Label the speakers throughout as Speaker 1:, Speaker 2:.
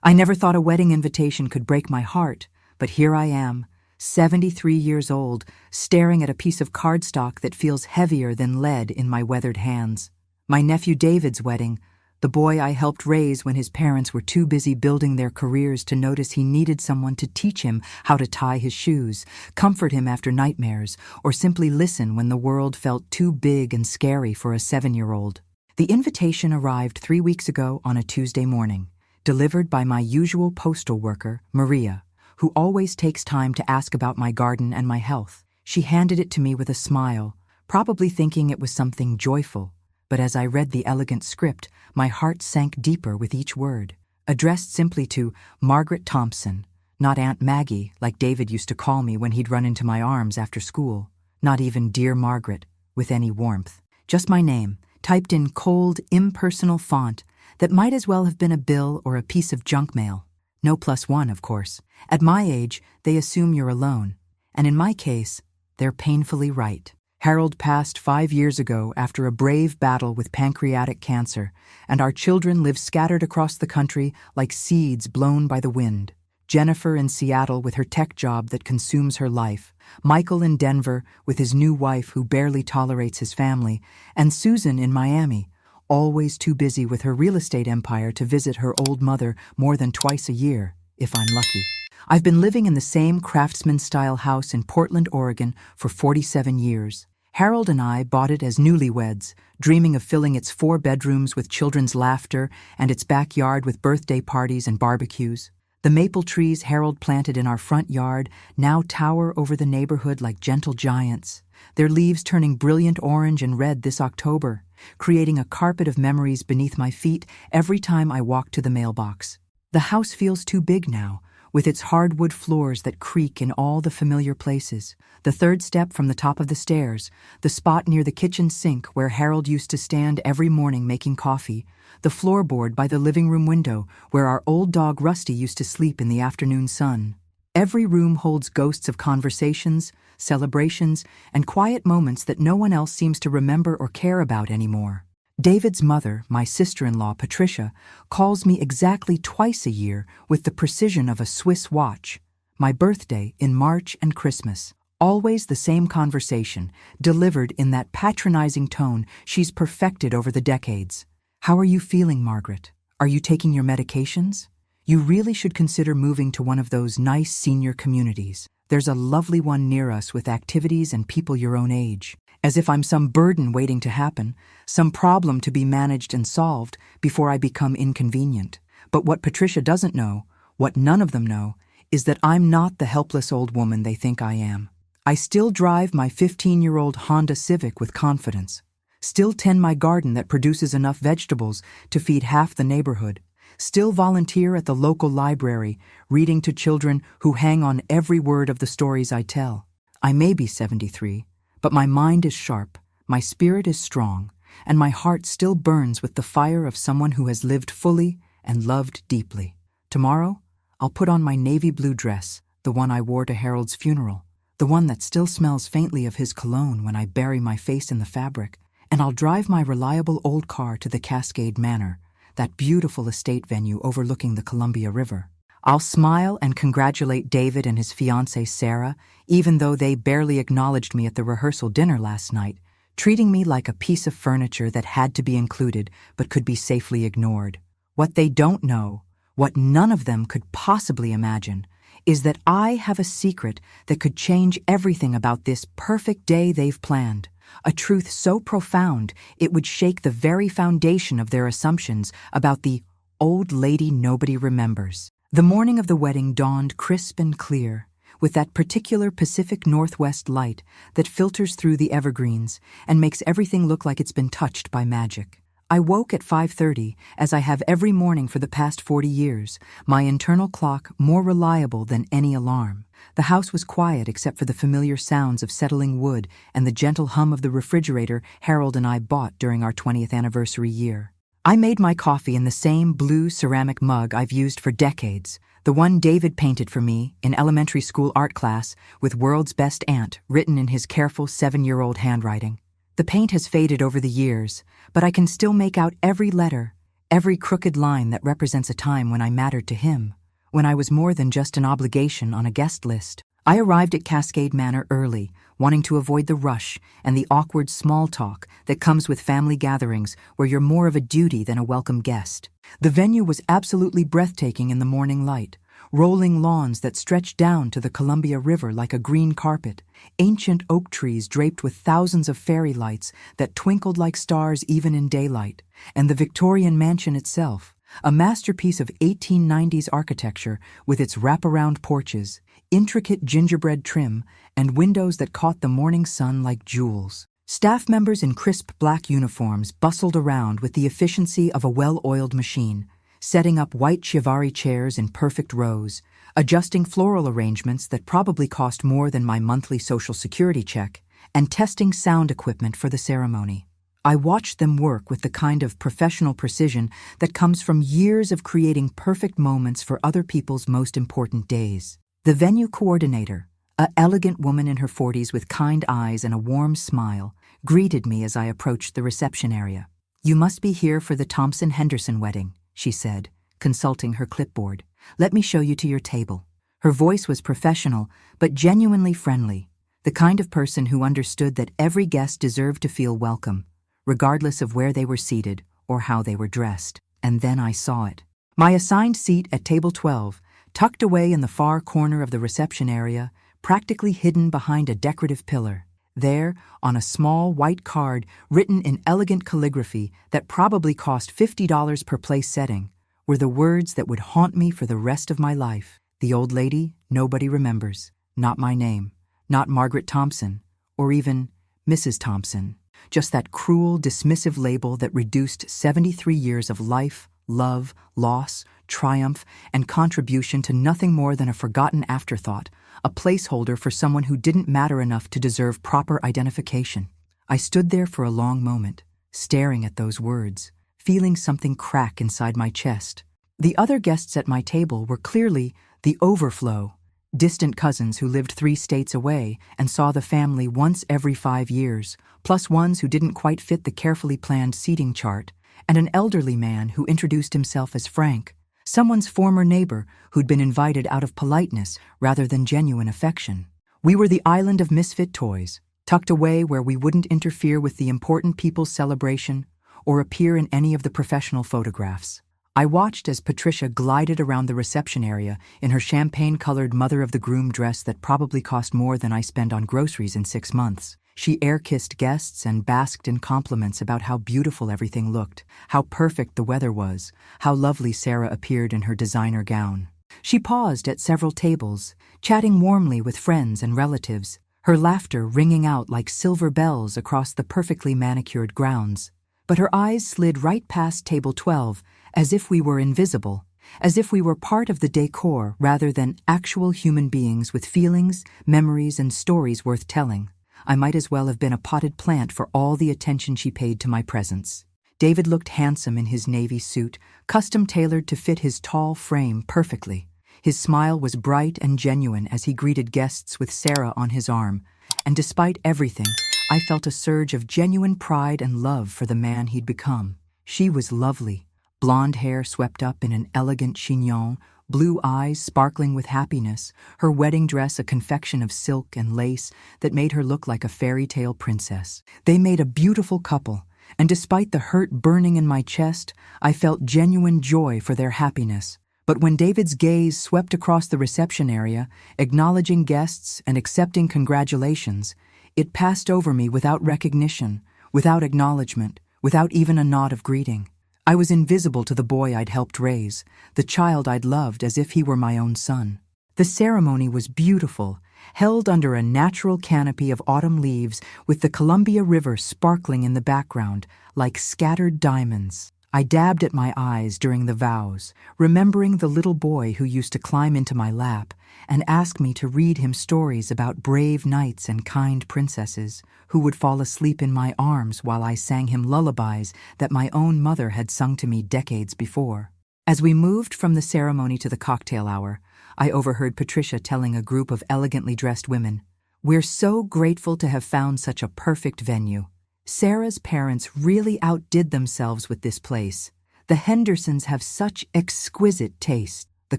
Speaker 1: I never thought a wedding invitation could break my heart, but here I am, 73 years old, staring at a piece of cardstock that feels heavier than lead in my weathered hands. My nephew David's wedding, the boy I helped raise when his parents were too busy building their careers to notice he needed someone to teach him how to tie his shoes, comfort him after nightmares, or simply listen when the world felt too big and scary for a 7-year-old. The invitation arrived 3 weeks ago on a Tuesday morning, delivered by my usual postal worker, Maria, who always takes time to ask about my garden and my health. She handed it to me with a smile, probably thinking it was something joyful, but as I read the elegant script, my heart sank deeper with each word. Addressed simply to Margaret Thompson, not Aunt Maggie like David used to call me when he'd run into my arms after school, not even Dear Margaret with any warmth. Just my name, typed in cold, impersonal font that might as well have been a bill or a piece of junk mail. No +1, of course. At my age, they assume you're alone. And in my case, they're painfully right. Harold passed 5 years ago after a brave battle with pancreatic cancer, and our children live scattered across the country like seeds blown by the wind. Jennifer in Seattle with her tech job that consumes her life, Michael in Denver with his new wife who barely tolerates his family, and Susan in Miami, always too busy with her real estate empire to visit her old mother more than twice a year, if I'm lucky. I've been living in the same craftsman-style house in Portland, Oregon for 47 years. Harold and I bought it as newlyweds, dreaming of filling its 4 bedrooms with children's laughter and its backyard with birthday parties and barbecues. The maple trees Harold planted in our front yard now tower over the neighborhood like gentle giants, their leaves turning brilliant orange and red this October, creating a carpet of memories beneath my feet every time I walk to the mailbox. The house feels too big now, with its hardwood floors that creak in all the familiar places. The 3rd step from the top of the stairs, the spot near the kitchen sink where Harold used to stand every morning making coffee, the floorboard by the living room window where our old dog Rusty used to sleep in the afternoon sun. Every room holds ghosts of conversations, celebrations, and quiet moments that no one else seems to remember or care about anymore. David's mother, my sister-in-law Patricia, calls me exactly twice a year with the precision of a Swiss watch. My birthday in March and Christmas. Always the same conversation, delivered in that patronizing tone she's perfected over the decades. How are you feeling, Margaret? Are you taking your medications? You really should consider moving to one of those nice senior communities. There's a lovely one near us with activities and people your own age. As if I'm some burden waiting to happen, some problem to be managed and solved before I become inconvenient. But what Patricia doesn't know, what none of them know, is that I'm not the helpless old woman they think I am. I still drive my 15-year-old Honda Civic with confidence, still tend my garden that produces enough vegetables to feed half the neighborhood, still volunteer at the local library, reading to children who hang on every word of the stories I tell. I may be 73, but my mind is sharp, my spirit is strong, and my heart still burns with the fire of someone who has lived fully and loved deeply. Tomorrow, I'll put on my navy blue dress, the one I wore to Harold's funeral, the one that still smells faintly of his cologne when I bury my face in the fabric, and I'll drive my reliable old car to the Cascade Manor, that beautiful estate venue overlooking the Columbia River. I'll smile and congratulate David and his fiancée Sarah, even though they barely acknowledged me at the rehearsal dinner last night, treating me like a piece of furniture that had to be included but could be safely ignored. What they don't know, what none of them could possibly imagine, is that I have a secret that could change everything about this perfect day they've planned. A truth so profound it would shake the very foundation of their assumptions about the old lady nobody remembers. The morning of the wedding dawned crisp and clear, with that particular Pacific Northwest light that filters through the evergreens and makes everything look like it's been touched by magic. I woke at 5:30, as I have every morning for the past 40 years, my internal clock more reliable than any alarm. The house was quiet except for the familiar sounds of settling wood and the gentle hum of the refrigerator Harold and I bought during our 20th anniversary year. I made my coffee in the same blue ceramic mug I've used for decades, the one David painted for me in elementary school art class with "World's Best Aunt" written in his careful 7-year-old handwriting. The paint has faded over the years, but I can still make out every letter, every crooked line that represents a time when I mattered to him, when I was more than just an obligation on a guest list. I arrived at Cascade Manor early, wanting to avoid the rush and the awkward small talk that comes with family gatherings where you're more of a duty than a welcome guest. The venue was absolutely breathtaking in the morning light. Rolling lawns that stretched down to the Columbia River like a green carpet, ancient oak trees draped with thousands of fairy lights that twinkled like stars even in daylight, and the Victorian mansion itself, a masterpiece of 1890s architecture with its wraparound porches, intricate gingerbread trim, and windows that caught the morning sun like jewels. Staff members in crisp black uniforms bustled around with the efficiency of a well-oiled machine, setting up white chiavari chairs in perfect rows, adjusting floral arrangements that probably cost more than my monthly Social Security check, and testing sound equipment for the ceremony. I watched them work with the kind of professional precision that comes from years of creating perfect moments for other people's most important days. The venue coordinator, an elegant woman in her 40s with kind eyes and a warm smile, greeted me as I approached the reception area. "You must be here for the Thompson-Henderson wedding," she said, consulting her clipboard. "Let me show you to your table." Her voice was professional, but genuinely friendly, the kind of person who understood that every guest deserved to feel welcome, regardless of where they were seated or how they were dressed. And then I saw it. My assigned seat at table 12, tucked away in the far corner of the reception area, practically hidden behind a decorative pillar. There, on a small white card written in elegant calligraphy that probably cost $50 per place setting, were the words that would haunt me for the rest of my life. "The old lady nobody remembers. Not my name. Not Margaret Thompson. Or even Mrs. Thompson. Just that cruel, dismissive label that reduced 73 years of life, love, loss, triumph, and contribution to nothing more than a forgotten afterthought, a placeholder for someone who didn't matter enough to deserve proper identification." I stood there for a long moment, staring at those words, feeling something crack inside my chest. The other guests at my table were clearly the overflow, distant cousins who lived 3 states away and saw the family once every 5 years, plus ones who didn't quite fit the carefully planned seating chart, and an elderly man who introduced himself as Frank, someone's former neighbor who'd been invited out of politeness rather than genuine affection. We were the island of misfit toys, tucked away where we wouldn't interfere with the important people's celebration or appear in any of the professional photographs. I watched as Patricia glided around the reception area in her champagne-colored mother-of-the-groom dress that probably cost more than I spend on groceries in 6 months. She air-kissed guests and basked in compliments about how beautiful everything looked, how perfect the weather was, how lovely Sarah appeared in her designer gown. She paused at several tables, chatting warmly with friends and relatives, her laughter ringing out like silver bells across the perfectly manicured grounds. But her eyes slid right past table 12, as if we were invisible, as if we were part of the decor rather than actual human beings with feelings, memories, and stories worth telling. I might as well have been a potted plant for all the attention she paid to my presence. David looked handsome in his navy suit, custom-tailored to fit his tall frame perfectly. His smile was bright and genuine as he greeted guests with Sarah on his arm, and despite everything, I felt a surge of genuine pride and love for the man he'd become. She was lovely, blonde hair swept up in an elegant chignon, blue eyes sparkling with happiness, her wedding dress a confection of silk and lace that made her look like a fairy tale princess. They made a beautiful couple, and despite the hurt burning in my chest, I felt genuine joy for their happiness. But when David's gaze swept across the reception area, acknowledging guests and accepting congratulations, it passed over me without recognition, without acknowledgement, without even a nod of greeting. I was invisible to the boy I'd helped raise, the child I'd loved as if he were my own son. The ceremony was beautiful, held under a natural canopy of autumn leaves with the Columbia River sparkling in the background like scattered diamonds. I dabbed at my eyes during the vows, remembering the little boy who used to climb into my lap and ask me to read him stories about brave knights and kind princesses who would fall asleep in my arms while I sang him lullabies that my own mother had sung to me decades before. As we moved from the ceremony to the cocktail hour, I overheard Patricia telling a group of elegantly dressed women, "We're so grateful to have found such a perfect venue. Sarah's parents really outdid themselves with this place. The Hendersons have such exquisite taste." The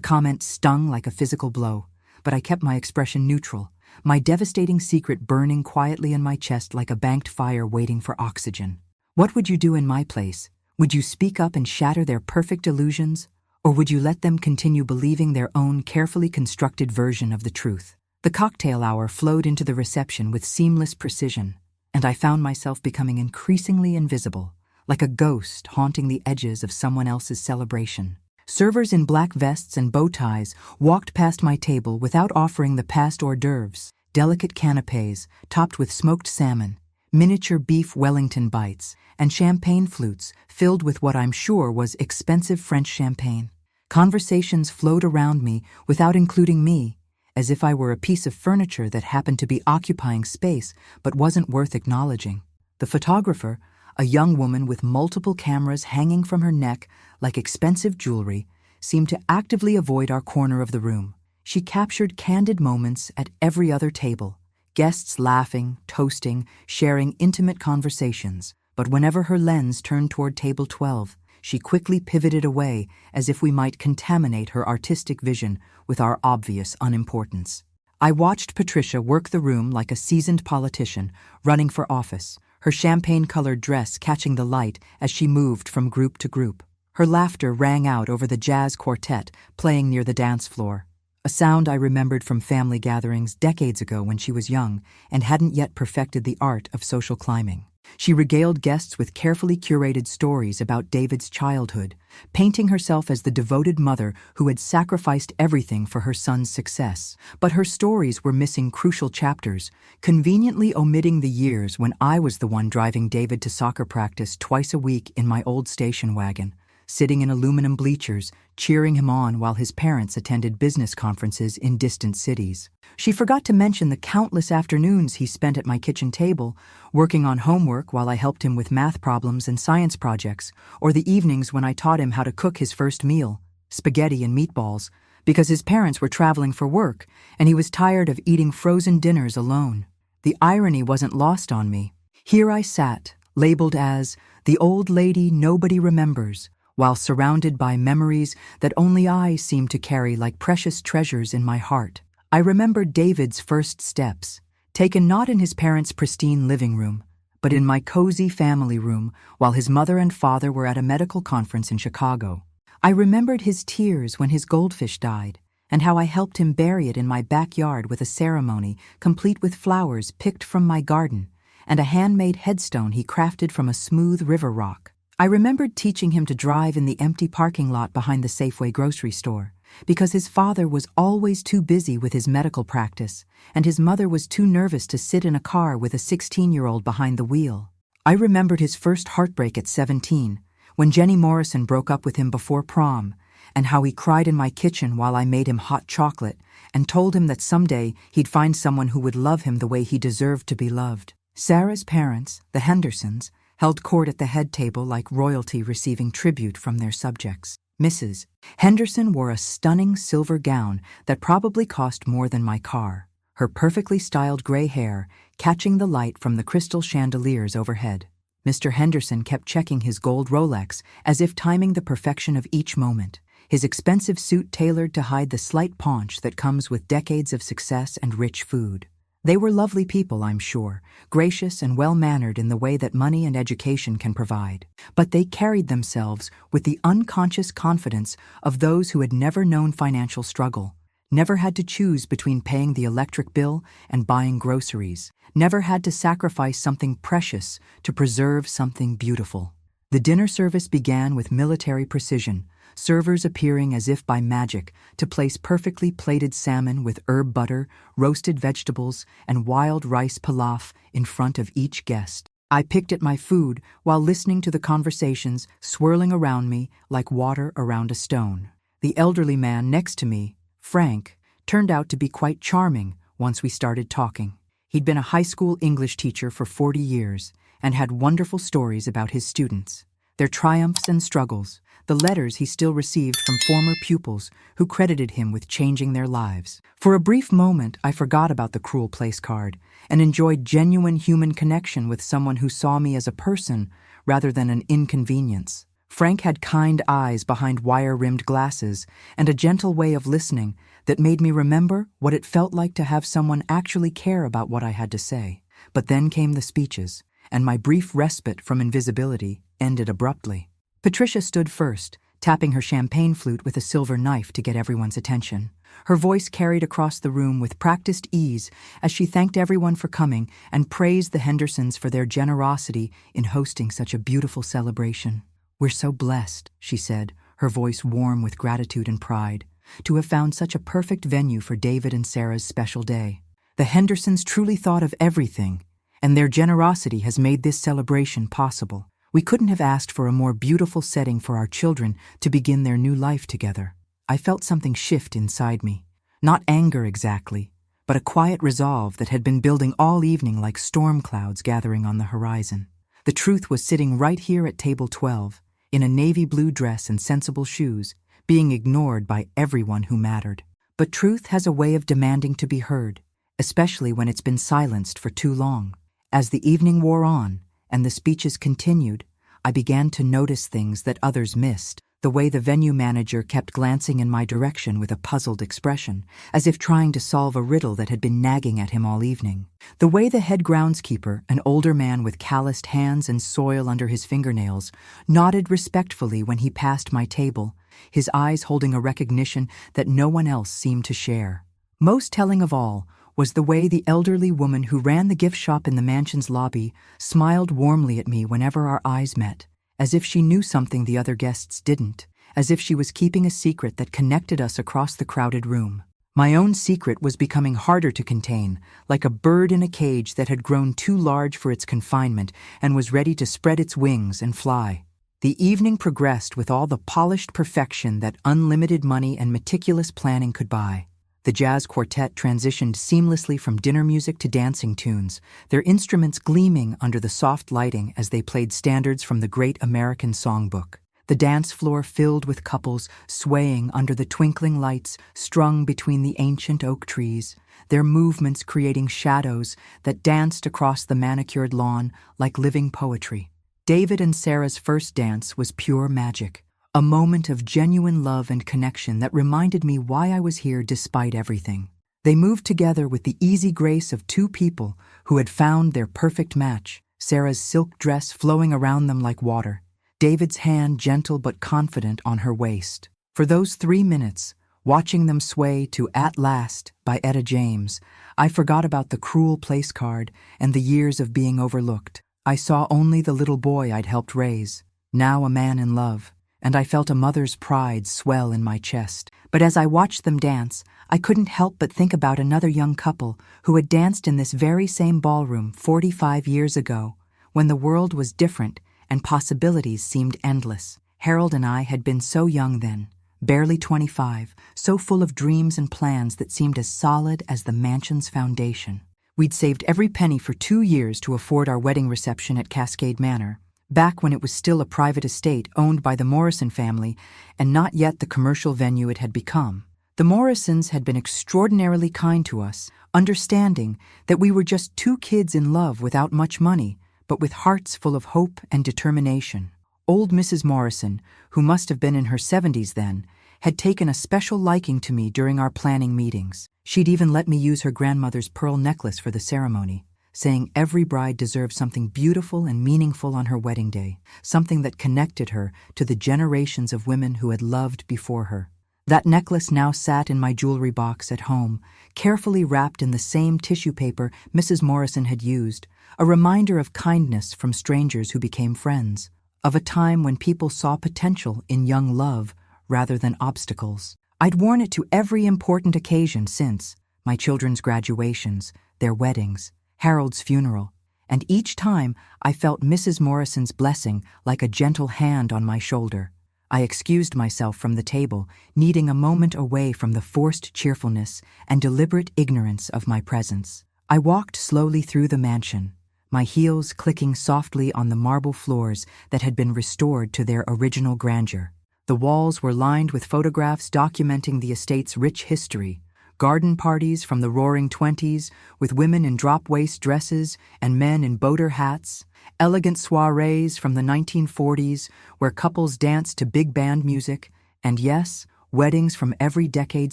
Speaker 1: comment stung like a physical blow, but I kept my expression neutral, my devastating secret burning quietly in my chest like a banked fire waiting for oxygen. "What would you do in my place? Would you speak up and shatter their perfect illusions? Or would you let them continue believing their own carefully constructed version of the truth?" The cocktail hour flowed into the reception with seamless precision, and I found myself becoming increasingly invisible, like a ghost haunting the edges of someone else's celebration. Servers in black vests and bow ties walked past my table without offering the past hors d'oeuvres, delicate canapés topped with smoked salmon, miniature beef Wellington bites, and champagne flutes filled with what I'm sure was expensive French champagne. Conversations flowed around me without including me, as if I were a piece of furniture that happened to be occupying space but wasn't worth acknowledging. The photographer, a young woman with multiple cameras hanging from her neck like expensive jewelry, seemed to actively avoid our corner of the room. She captured candid moments at every other table, guests laughing, toasting, sharing intimate conversations. But whenever her lens turned toward table 12, she quickly pivoted away as if we might contaminate her artistic vision with our obvious unimportance. I watched Patricia work the room like a seasoned politician running for office, her champagne-colored dress catching the light as she moved from group to group. Her laughter rang out over the jazz quartet playing near the dance floor, a sound I remembered from family gatherings decades ago when she was young and hadn't yet perfected the art of social climbing. She regaled guests with carefully curated stories about David's childhood, painting herself as the devoted mother who had sacrificed everything for her son's success. But her stories were missing crucial chapters, conveniently omitting the years when I was the one driving David to soccer practice twice a week in my old station wagon, sitting in aluminum bleachers, cheering him on while his parents attended business conferences in distant cities. She forgot to mention the countless afternoons he spent at my kitchen table, working on homework while I helped him with math problems and science projects, or the evenings when I taught him how to cook his first meal, spaghetti and meatballs, because his parents were traveling for work and he was tired of eating frozen dinners alone. The irony wasn't lost on me. Here I sat, labeled as the old lady nobody remembers, while surrounded by memories that only I seemed to carry like precious treasures in my heart. I remembered David's first steps, taken not in his parents' pristine living room, but in my cozy family room while his mother and father were at a medical conference in Chicago. I remembered his tears when his goldfish died, and how I helped him bury it in my backyard with a ceremony complete with flowers picked from my garden and a handmade headstone he crafted from a smooth river rock. I remembered teaching him to drive in the empty parking lot behind the Safeway grocery store, because his father was always too busy with his medical practice, and his mother was too nervous to sit in a car with a 16-year-old behind the wheel. I remembered his first heartbreak at 17, when Jenny Morrison broke up with him before prom, and how he cried in my kitchen while I made him hot chocolate and told him that someday he'd find someone who would love him the way he deserved to be loved. Sarah's parents, the Hendersons, held court at the head table like royalty receiving tribute from their subjects. Mrs. Henderson wore a stunning silver gown that probably cost more than my car, her perfectly styled gray hair catching the light from the crystal chandeliers overhead. Mr. Henderson kept checking his gold Rolex as if timing the perfection of each moment, his expensive suit tailored to hide the slight paunch that comes with decades of success and rich food. They were lovely people, I'm sure, gracious and well-mannered in the way that money and education can provide. But they carried themselves with the unconscious confidence of those who had never known financial struggle, never had to choose between paying the electric bill and buying groceries, never had to sacrifice something precious to preserve something beautiful. The dinner service began with military precision, servers appearing as if by magic to place perfectly plated salmon with herb butter, roasted vegetables, and wild rice pilaf in front of each guest. I picked at my food while listening to the conversations swirling around me like water around a stone. The elderly man next to me, Frank, turned out to be quite charming once we started talking. He'd been a high school English teacher for 40 years and had wonderful stories about his students, their triumphs and struggles, the letters he still received from former pupils who credited him with changing their lives. For a brief moment, I forgot about the cruel place card and enjoyed genuine human connection with someone who saw me as a person rather than an inconvenience. Frank had kind eyes behind wire-rimmed glasses and a gentle way of listening that made me remember what it felt like to have someone actually care about what I had to say. But then came the speeches, and my brief respite from invisibility ended abruptly. Patricia stood first, tapping her champagne flute with a silver knife to get everyone's attention. Her voice carried across the room with practiced ease as she thanked everyone for coming and praised the Hendersons for their generosity in hosting such a beautiful celebration. "We're so blessed," she said, her voice warm with gratitude and pride, "to have found such a perfect venue for David and Sarah's special day. The Hendersons truly thought of everything, and their generosity has made this celebration possible. We couldn't have asked for a more beautiful setting for our children to begin their new life together." I felt something shift inside me. Not anger exactly, but a quiet resolve that had been building all evening like storm clouds gathering on the horizon. The truth was sitting right here at table 12, in a navy blue dress and sensible shoes, being ignored by everyone who mattered. But truth has a way of demanding to be heard, especially when it's been silenced for too long. As the evening wore on and the speeches continued, I began to notice things that others missed. The way the venue manager kept glancing in my direction with a puzzled expression, as if trying to solve a riddle that had been nagging at him all evening. The way the head groundskeeper, an older man with calloused hands and soil under his fingernails, nodded respectfully when he passed my table, his eyes holding a recognition that no one else seemed to share. Most telling of all was the way the elderly woman who ran the gift shop in the mansion's lobby smiled warmly at me whenever our eyes met, as if she knew something the other guests didn't, as if she was keeping a secret that connected us across the crowded room. My own secret was becoming harder to contain, like a bird in a cage that had grown too large for its confinement and was ready to spread its wings and fly. The evening progressed with all the polished perfection that unlimited money and meticulous planning could buy. The jazz quartet transitioned seamlessly from dinner music to dancing tunes, their instruments gleaming under the soft lighting as they played standards from the Great American Songbook. The dance floor filled with couples swaying under the twinkling lights strung between the ancient oak trees, their movements creating shadows that danced across the manicured lawn like living poetry. David and Sarah's first dance was pure magic. A moment of genuine love and connection that reminded me why I was here despite everything. They moved together with the easy grace of two people who had found their perfect match, Sarah's silk dress flowing around them like water, David's hand gentle but confident on her waist. For those 3 minutes, watching them sway to At Last by Etta James, I forgot about the cruel place card and the years of being overlooked. I saw only the little boy I'd helped raise, now a man in love, and I felt a mother's pride swell in my chest. But as I watched them dance, I couldn't help but think about another young couple who had danced in this very same ballroom 45 years ago, when the world was different and possibilities seemed endless. Harold and I had been so young then, barely 25, so full of dreams and plans that seemed as solid as the mansion's foundation. We'd saved every penny for 2 years to afford our wedding reception at Cascade Manor, back when it was still a private estate owned by the Morrison family and not yet the commercial venue it had become. The Morrisons had been extraordinarily kind to us, understanding that we were just two kids in love without much money, but with hearts full of hope and determination. Old Mrs. Morrison, who must have been in her 70s then, had taken a special liking to me during our planning meetings. She'd even let me use her grandmother's pearl necklace for the ceremony, saying every bride deserved something beautiful and meaningful on her wedding day, something that connected her to the generations of women who had loved before her. That necklace now sat in my jewelry box at home, carefully wrapped in the same tissue paper Mrs. Morrison had used, a reminder of kindness from strangers who became friends, of a time when people saw potential in young love rather than obstacles. I'd worn it to every important occasion since, my children's graduations, their weddings, Harold's funeral, and each time I felt Mrs. Morrison's blessing like a gentle hand on my shoulder. I excused myself from the table, needing a moment away from the forced cheerfulness and deliberate ignorance of my presence. I walked slowly through the mansion, my heels clicking softly on the marble floors that had been restored to their original grandeur. The walls were lined with photographs documenting the estate's rich history, garden parties from the roaring 20s with women in drop-waist dresses and men in boater hats, elegant soirees from the 1940s where couples danced to big band music, and yes, weddings from every decade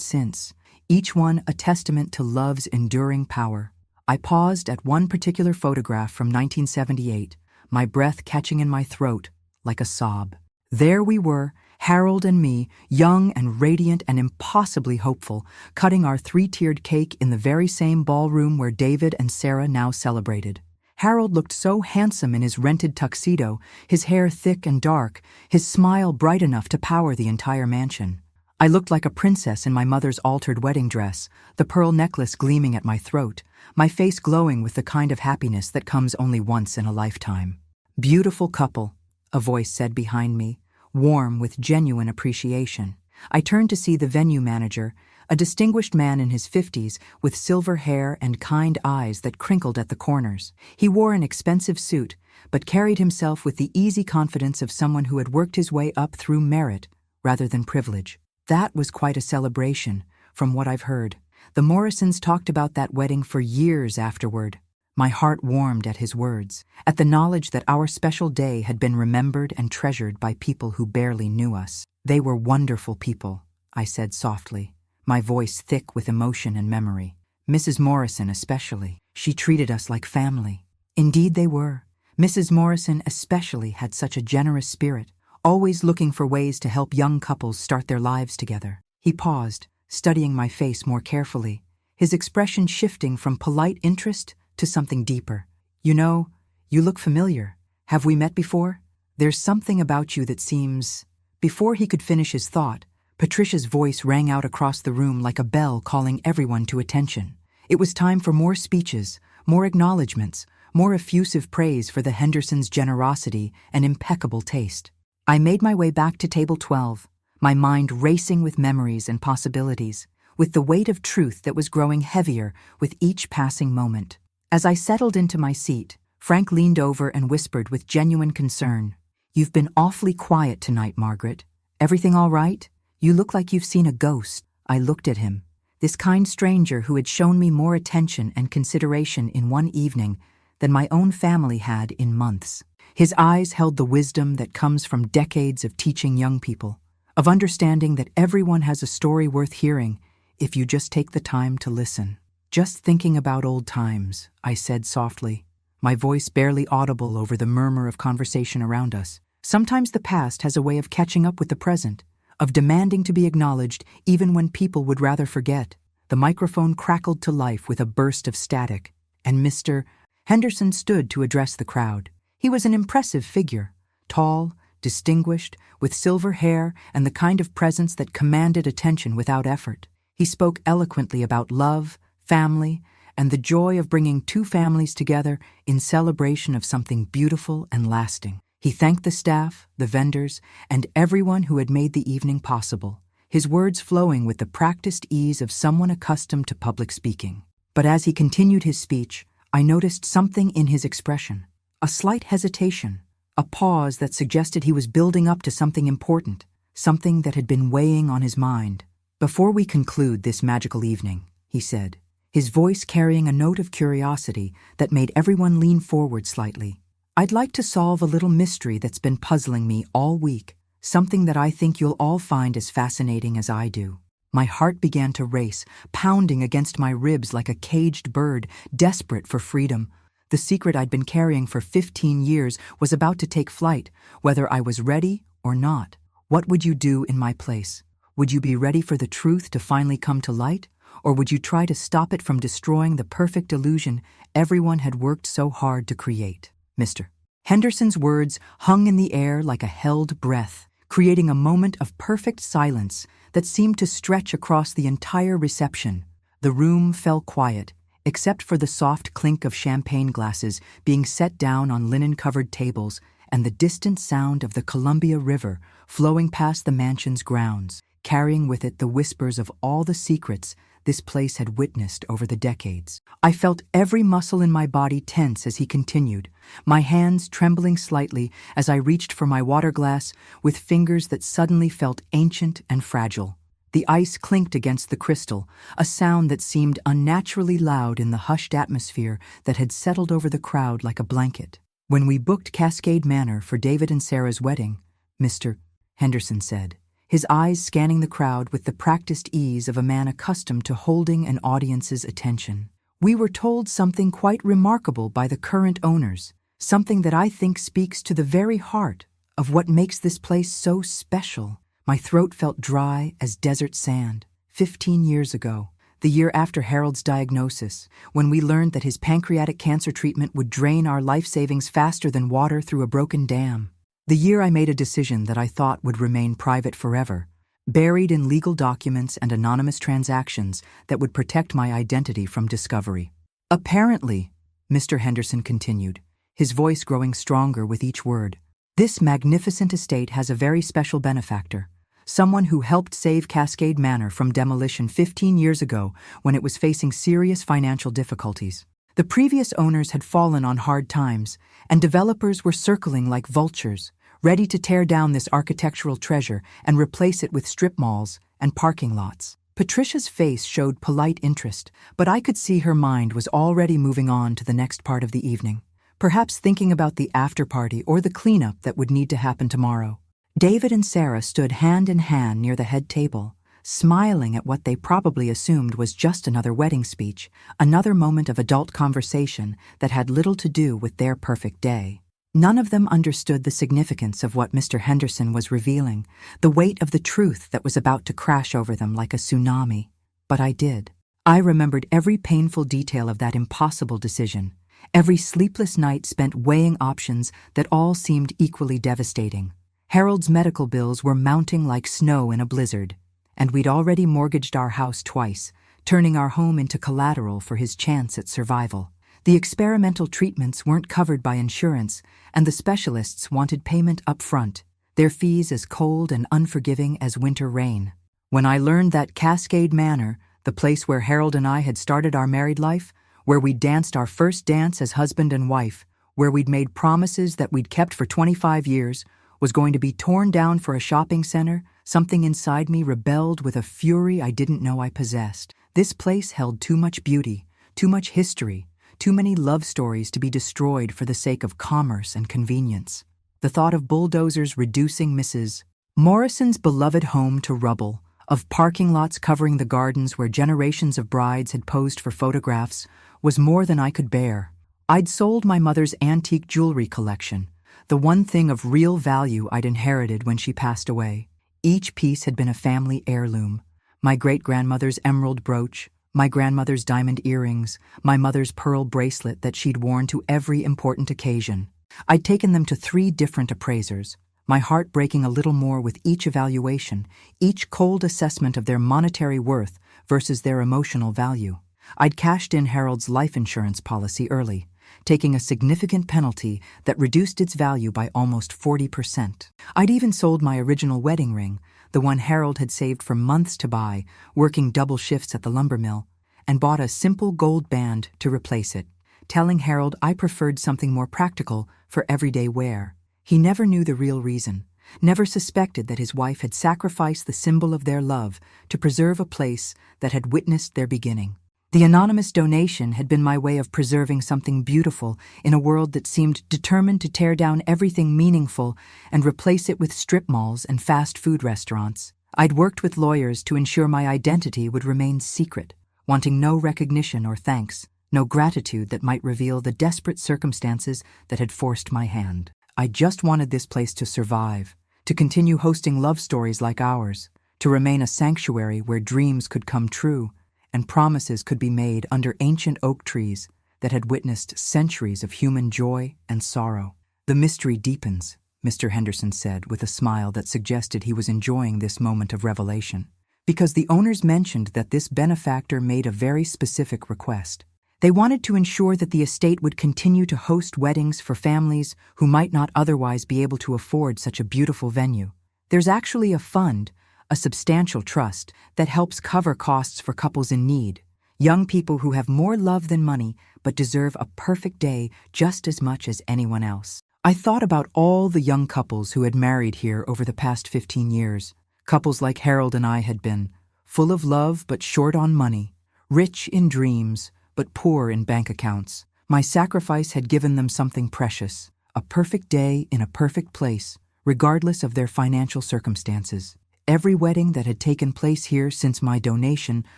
Speaker 1: since, each one a testament to love's enduring power. I paused at one particular photograph from 1978, my breath catching in my throat like a sob. There we were, Harold and me, young and radiant and impossibly hopeful, cutting our three-tiered cake in the very same ballroom where David and Sarah now celebrated. Harold looked so handsome in his rented tuxedo, his hair thick and dark, his smile bright enough to power the entire mansion. I looked like a princess in my mother's altered wedding dress, the pearl necklace gleaming at my throat, my face glowing with the kind of happiness that comes only once in a lifetime. "Beautiful couple," a voice said behind me, warm with genuine appreciation. I turned to see the venue manager, a distinguished man in his 50s with silver hair and kind eyes that crinkled at the corners. He wore an expensive suit, but carried himself with the easy confidence of someone who had worked his way up through merit rather than privilege. That was quite a celebration, from what I've heard. The Morrisons talked about that wedding for years afterward. My heart warmed at his words, at the knowledge that our special day had been remembered and treasured by people who barely knew us. "They were wonderful people," I said softly, my voice thick with emotion and memory. "Mrs. Morrison especially. She treated us like family." Indeed they were. Mrs. Morrison especially had such a generous spirit, always looking for ways to help young couples start their lives together. He paused, studying my face more carefully, his expression shifting from polite interest to something deeper. "You know, you look familiar. Have we met before? There's something about you that seems—" Before he could finish his thought, Patricia's voice rang out across the room like a bell calling everyone to attention. It was time for more speeches, more acknowledgments, more effusive praise for the Hendersons' generosity and impeccable taste. I made my way back to table 12, my mind racing with memories and possibilities, with the weight of truth that was growing heavier with each passing moment. As I settled into my seat, Frank leaned over and whispered with genuine concern, "You've been awfully quiet tonight, Margaret. Everything all right? You look like you've seen a ghost." I looked at him, this kind stranger who had shown me more attention and consideration in one evening than my own family had in months. His eyes held the wisdom that comes from decades of teaching young people, of understanding that everyone has a story worth hearing if you just take the time to listen. "Just thinking about old times," I said softly, my voice barely audible over the murmur of conversation around us. Sometimes the past has a way of catching up with the present, of demanding to be acknowledged even when people would rather forget. The microphone crackled to life with a burst of static, and Mr. Henderson stood to address the crowd. He was an impressive figure, tall, distinguished, with silver hair and the kind of presence that commanded attention without effort. He spoke eloquently about love, family, and the joy of bringing two families together in celebration of something beautiful and lasting. He thanked the staff, the vendors, and everyone who had made the evening possible, his words flowing with the practiced ease of someone accustomed to public speaking. But as he continued his speech, I noticed something in his expression. A slight hesitation, a pause that suggested he was building up to something important, something that had been weighing on his mind. "Before we conclude this magical evening," he said, his voice carrying a note of curiosity that made everyone lean forward slightly, "I'd like to solve a little mystery that's been puzzling me all week, something that I think you'll all find as fascinating as I do." My heart began to race, pounding against my ribs like a caged bird, desperate for freedom. The secret I'd been carrying for 15 years was about to take flight, whether I was ready or not. What would you do in my place? Would you be ready for the truth to finally come to light? Or would you try to stop it from destroying the perfect illusion everyone had worked so hard to create? Mr. Henderson's words hung in the air like a held breath, creating a moment of perfect silence that seemed to stretch across the entire reception. The room fell quiet, except for the soft clink of champagne glasses being set down on linen-covered tables and the distant sound of the Columbia River flowing past the mansion's grounds, carrying with it the whispers of all the secrets this place had witnessed over the decades. I felt every muscle in my body tense as he continued, my hands trembling slightly as I reached for my water glass with fingers that suddenly felt ancient and fragile. The ice clinked against the crystal, a sound that seemed unnaturally loud in the hushed atmosphere that had settled over the crowd like a blanket. When we booked Cascade Manor for David and Sarah's wedding, Mr. Henderson said, his eyes scanning the crowd with the practiced ease of a man accustomed to holding an audience's attention, we were told something quite remarkable by the current owners, something that I think speaks to the very heart of what makes this place so special. My throat felt dry as desert sand. 15 years ago, the year after Harold's diagnosis, when we learned that his pancreatic cancer treatment would drain our life savings faster than water through a broken dam. The year I made a decision that I thought would remain private forever, buried in legal documents and anonymous transactions that would protect my identity from discovery. Apparently, Mr. Henderson continued, his voice growing stronger with each word, this magnificent estate has a very special benefactor, someone who helped save Cascade Manor from demolition 15 years ago when it was facing serious financial difficulties. The previous owners had fallen on hard times, and developers were circling like vultures, ready to tear down this architectural treasure and replace it with strip malls and parking lots. Patricia's face showed polite interest, but I could see her mind was already moving on to the next part of the evening, perhaps thinking about the after-party or the cleanup that would need to happen tomorrow. David and Sarah stood hand in hand near the head table, smiling at what they probably assumed was just another wedding speech, another moment of adult conversation that had little to do with their perfect day. None of them understood the significance of what Mr. Henderson was revealing, the weight of the truth that was about to crash over them like a tsunami. But I did. I remembered every painful detail of that impossible decision, every sleepless night spent weighing options that all seemed equally devastating. Harold's medical bills were mounting like snow in a blizzard, and we'd already mortgaged our house twice, turning our home into collateral for his chance at survival. The experimental treatments weren't covered by insurance, and the specialists wanted payment up front, their fees as cold and unforgiving as winter rain. When I learned that Cascade Manor, the place where Harold and I had started our married life, where we'd danced our first dance as husband and wife, where we'd made promises that we'd kept for 25 years, was going to be torn down for a shopping center, something inside me rebelled with a fury I didn't know I possessed. This place held too much beauty, too much history, too many love stories to be destroyed for the sake of commerce and convenience. The thought of bulldozers reducing Mrs. Morrison's beloved home to rubble, of parking lots covering the gardens where generations of brides had posed for photographs, was more than I could bear. I'd sold my mother's antique jewelry collection, the one thing of real value I'd inherited when she passed away. Each piece had been a family heirloom. My great-grandmother's emerald brooch, my grandmother's diamond earrings, my mother's pearl bracelet that she'd worn to every important occasion. I'd taken them to 3 different appraisers, my heart breaking a little more with each evaluation, each cold assessment of their monetary worth versus their emotional value. I'd cashed in Harold's life insurance policy early, taking a significant penalty that reduced its value by almost 40%. I'd even sold my original wedding ring, the one Harold had saved for months to buy, working double shifts at the lumber mill, and bought a simple gold band to replace it, telling Harold I preferred something more practical for everyday wear. He never knew the real reason, never suspected that his wife had sacrificed the symbol of their love to preserve a place that had witnessed their beginning. The anonymous donation had been my way of preserving something beautiful in a world that seemed determined to tear down everything meaningful and replace it with strip malls and fast food restaurants. I'd worked with lawyers to ensure my identity would remain secret, wanting no recognition or thanks, no gratitude that might reveal the desperate circumstances that had forced my hand. I just wanted this place to survive, to continue hosting love stories like ours, to remain a sanctuary where dreams could come true and promises could be made under ancient oak trees that had witnessed centuries of human joy and sorrow. The mystery deepens, Mr. Henderson said with a smile that suggested he was enjoying this moment of revelation, because the owners mentioned that this benefactor made a very specific request. They wanted to ensure that the estate would continue to host weddings for families who might not otherwise be able to afford such a beautiful venue. There's actually a fund, a substantial trust, that helps cover costs for couples in need, young people who have more love than money but deserve a perfect day just as much as anyone else. I thought about all the young couples who had married here over the past 15 years, couples like Harold and I had been, full of love but short on money, rich in dreams but poor in bank accounts. My sacrifice had given them something precious, a perfect day in a perfect place, regardless of their financial circumstances. Every wedding that had taken place here since my donation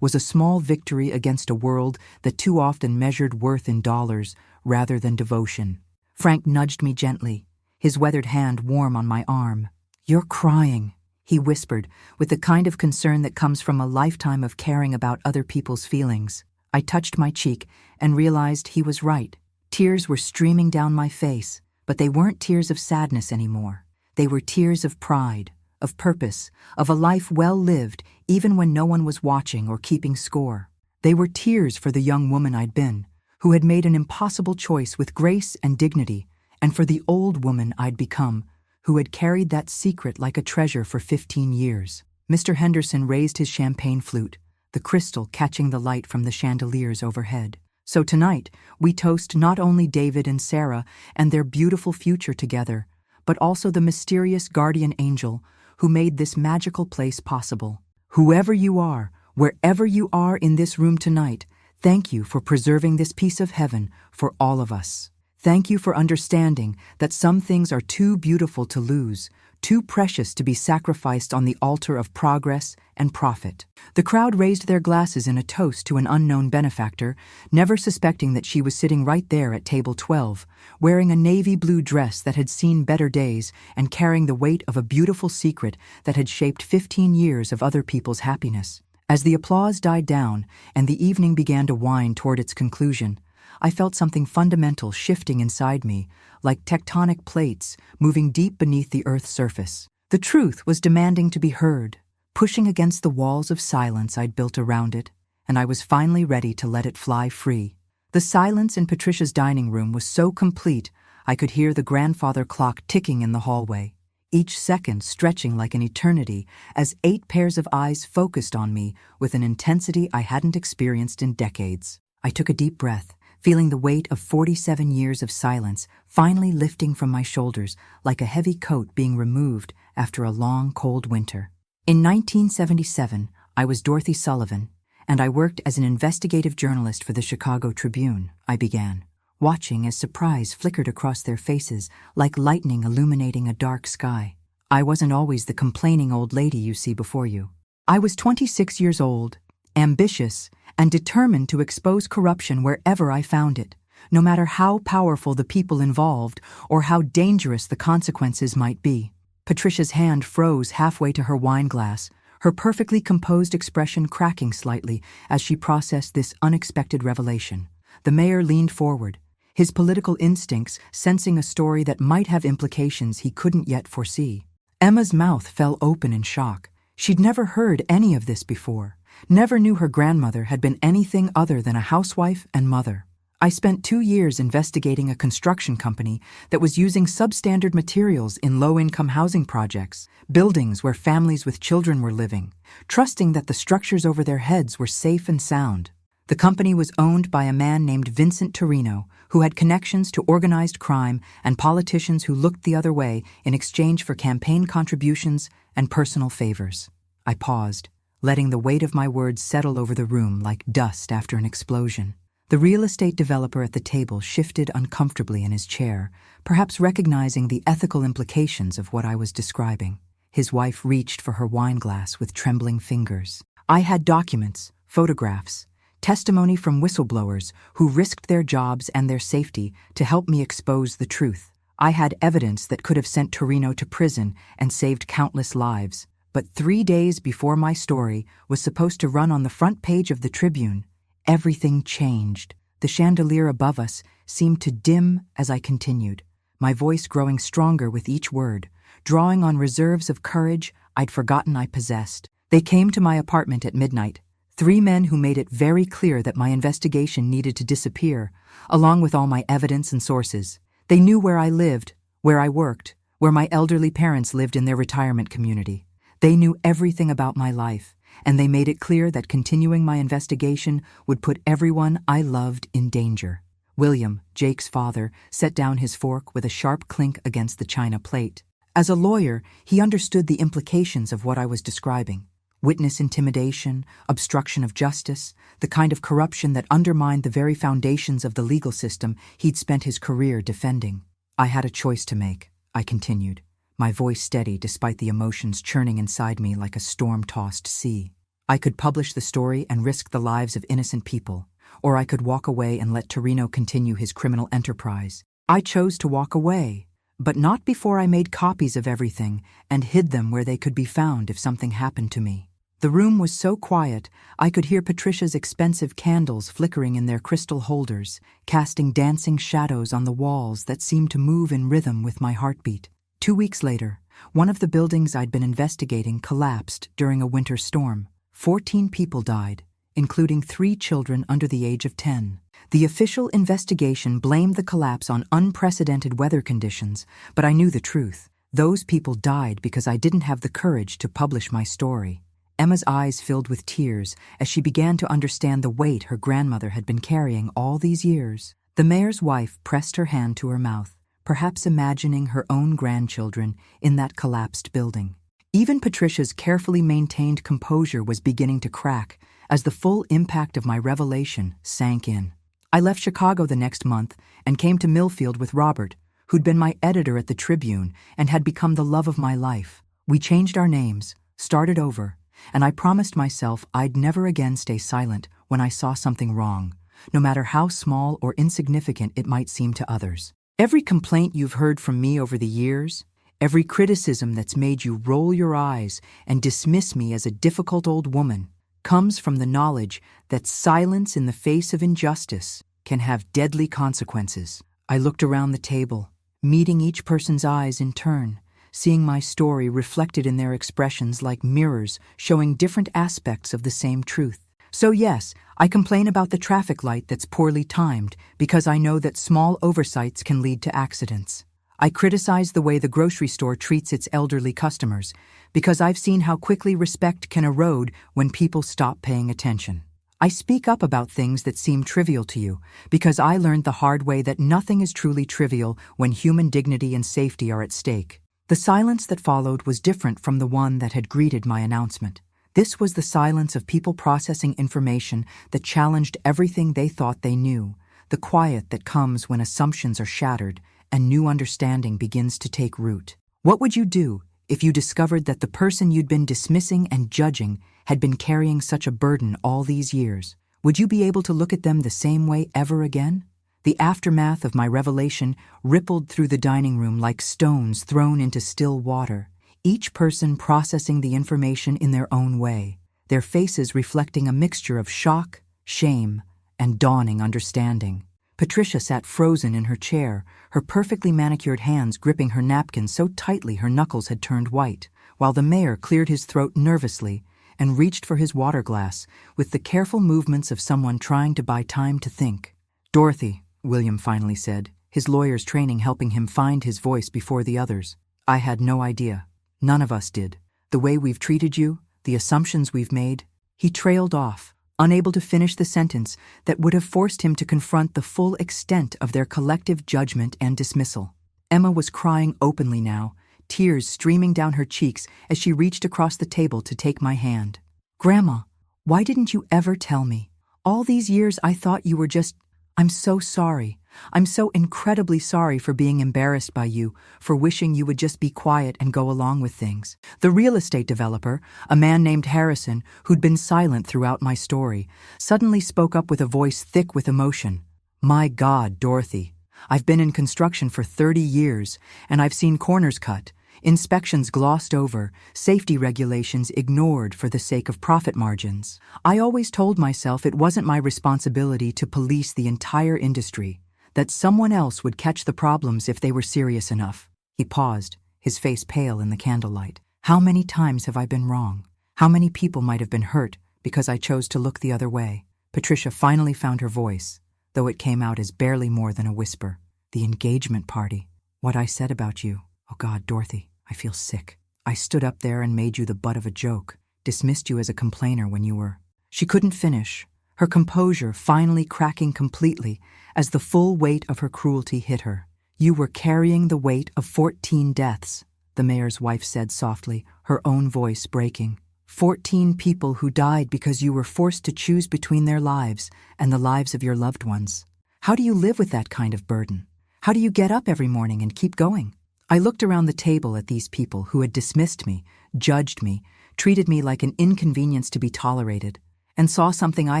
Speaker 1: was a small victory against a world that too often measured worth in dollars rather than devotion. Frank nudged me gently, his weathered hand warm on my arm. "You're crying," he whispered, with the kind of concern that comes from a lifetime of caring about other people's feelings. I touched my cheek and realized he was right. Tears were streaming down my face, but they weren't tears of sadness anymore. They were tears of pride, of purpose, of a life well lived, even when no one was watching or keeping score. They were tears for the young woman I'd been, who had made an impossible choice with grace and dignity, and for the old woman I'd become, who had carried that secret like a treasure for 15 years. Mr. Henderson raised his champagne flute, the crystal catching the light from the chandeliers overhead. "So tonight, we toast not only David and Sarah and their beautiful future together, but also the mysterious guardian angel who made this magical place possible. Whoever you are, wherever you are in this room tonight, thank you for preserving this piece of heaven for all of us. Thank you for understanding that some things are too beautiful to lose, too precious to be sacrificed on the altar of progress and profit." The crowd raised their glasses in a toast to an unknown benefactor, never suspecting that she was sitting right there at table 12, wearing a navy blue dress that had seen better days and carrying the weight of a beautiful secret that had shaped 15 years of other people's happiness. As the applause died down and the evening began to wind toward its conclusion, I felt something fundamental shifting inside me, like tectonic plates moving deep beneath the Earth's surface. The truth was demanding to be heard, pushing against the walls of silence I'd built around it, and I was finally ready to let it fly free. The silence in Patricia's dining room was so complete I could hear the grandfather clock ticking in the hallway, each second stretching like an eternity as 8 pairs of eyes focused on me with an intensity I hadn't experienced in decades. I took a deep breath, feeling the weight of 47 years of silence finally lifting from my shoulders like a heavy coat being removed after a long, cold winter. In 1977, I was Dorothy Sullivan, and I worked as an investigative journalist for the Chicago Tribune, I began, watching as surprise flickered across their faces like lightning illuminating a dark sky. I wasn't always the complaining old lady you see before you. I was 26 years old, ambitious, and determined to expose corruption wherever I found it, no matter how powerful the people involved or how dangerous the consequences might be. Patricia's hand froze halfway to her wine glass, her perfectly composed expression cracking slightly as she processed this unexpected revelation. The mayor leaned forward, his political instincts sensing a story that might have implications he couldn't yet foresee. Emma's mouth fell open in shock. She'd never heard any of this before, never knew her grandmother had been anything other than a housewife and mother. I spent 2 years investigating a construction company that was using substandard materials in low-income housing projects, buildings where families with children were living, trusting that the structures over their heads were safe and sound. The company was owned by a man named Vincent Torino, who had connections to organized crime and politicians who looked the other way in exchange for campaign contributions and personal favors. I paused, letting the weight of my words settle over the room like dust after an explosion. The real estate developer at the table shifted uncomfortably in his chair, perhaps recognizing the ethical implications of what I was describing. His wife reached for her wine glass with trembling fingers. I had documents, photographs, testimony from whistleblowers who risked their jobs and their safety to help me expose the truth. I had evidence that could have sent Torino to prison and saved countless lives. But 3 days before my story was supposed to run on the front page of the Tribune, everything changed. The chandelier above us seemed to dim as I continued, my voice growing stronger with each word, drawing on reserves of courage I'd forgotten I possessed. They came to my apartment at midnight, 3 men who made it very clear that my investigation needed to disappear, along with all my evidence and sources. They knew where I lived, where I worked, where my elderly parents lived in their retirement community. They knew everything about my life, and they made it clear that continuing my investigation would put everyone I loved in danger. William, Jake's father, set down his fork with a sharp clink against the china plate. As a lawyer, he understood the implications of what I was describing. Witness intimidation, obstruction of justice, the kind of corruption that undermined the very foundations of the legal system he'd spent his career defending. I had a choice to make, I continued, my voice steady despite the emotions churning inside me like a storm-tossed sea. I could publish the story and risk the lives of innocent people, or I could walk away and let Torino continue his criminal enterprise. I chose to walk away, but not before I made copies of everything and hid them where they could be found if something happened to me. The room was so quiet, I could hear Patricia's expensive candles flickering in their crystal holders, casting dancing shadows on the walls that seemed to move in rhythm with my heartbeat. 2 weeks later, one of the buildings I'd been investigating collapsed during a winter storm. 14 people died, including 3 children under the age of 10. The official investigation blamed the collapse on unprecedented weather conditions, but I knew the truth. Those people died because I didn't have the courage to publish my story. Emma's eyes filled with tears as she began to understand the weight her grandmother had been carrying all these years. The mayor's wife pressed her hand to her mouth, perhaps imagining her own grandchildren in that collapsed building. Even Patricia's carefully maintained composure was beginning to crack as the full impact of my revelation sank in. I left Chicago the next month and came to Millfield with Robert, who'd been my editor at the Tribune and had become the love of my life. We changed our names, started over, and I promised myself I'd never again stay silent when I saw something wrong, no matter how small or insignificant it might seem to others. Every complaint you've heard from me over the years, every criticism that's made you roll your eyes and dismiss me as a difficult old woman, comes from the knowledge that silence in the face of injustice can have deadly consequences. I looked around the table, meeting each person's eyes in turn, seeing my story reflected in their expressions like mirrors showing different aspects of the same truth. So yes, I complain about the traffic light that's poorly timed because I know that small oversights can lead to accidents. I criticize the way the grocery store treats its elderly customers because I've seen how quickly respect can erode when people stop paying attention. I speak up about things that seem trivial to you because I learned the hard way that nothing is truly trivial when human dignity and safety are at stake. The silence that followed was different from the one that had greeted my announcement. This was the silence of people processing information that challenged everything they thought they knew, the quiet that comes when assumptions are shattered and new understanding begins to take root. What would you do if you discovered that the person you'd been dismissing and judging had been carrying such a burden all these years? Would you be able to look at them the same way ever again? The aftermath of my revelation rippled through the dining room like stones thrown into still water, each person processing the information in their own way, their faces reflecting a mixture of shock, shame, and dawning understanding. Patricia sat frozen in her chair, her perfectly manicured hands gripping her napkin so tightly her knuckles had turned white, while the mayor cleared his throat nervously and reached for his water glass with the careful movements of someone trying to buy time to think. "Dorothy," William finally said, his lawyer's training helping him find his voice before the others. "I had no idea. None of us did. The way we've treated you, the assumptions we've made." He trailed off, unable to finish the sentence that would have forced him to confront the full extent of their collective judgment and dismissal. Emma was crying openly now, tears streaming down her cheeks as she reached across the table to take my hand. "Grandma, why didn't you ever tell me? All these years I thought you were just... I'm so sorry. I'm so incredibly sorry for being embarrassed by you, for wishing you would just be quiet and go along with things." The real estate developer, a man named Harrison, who'd been silent throughout my story, suddenly spoke up with a voice thick with emotion. "My God, Dorothy, I've been in construction for 30 years, and I've seen corners cut, inspections glossed over, safety regulations ignored for the sake of profit margins. I always told myself it wasn't my responsibility to police the entire industry, that someone else would catch the problems if they were serious enough." He paused, his face pale in the candlelight. "How many times have I been wrong? How many people might have been hurt because I chose to look the other way?" Patricia finally found her voice, though it came out as barely more than a whisper. "The engagement party. What I said about you. Oh God, Dorothy, I feel sick. I stood up there and made you the butt of a joke, dismissed you as a complainer when you were..." She couldn't finish, her composure finally cracking completely as the full weight of her cruelty hit her. "You were carrying the weight of 14 deaths, the mayor's wife said softly, her own voice breaking. 14 people who died because you were forced to choose between their lives and the lives of your loved ones. How do you live with that kind of burden? How do you get up every morning and keep going? I looked around the table at these people who had dismissed me, judged me, treated me like an inconvenience to be tolerated, and saw something I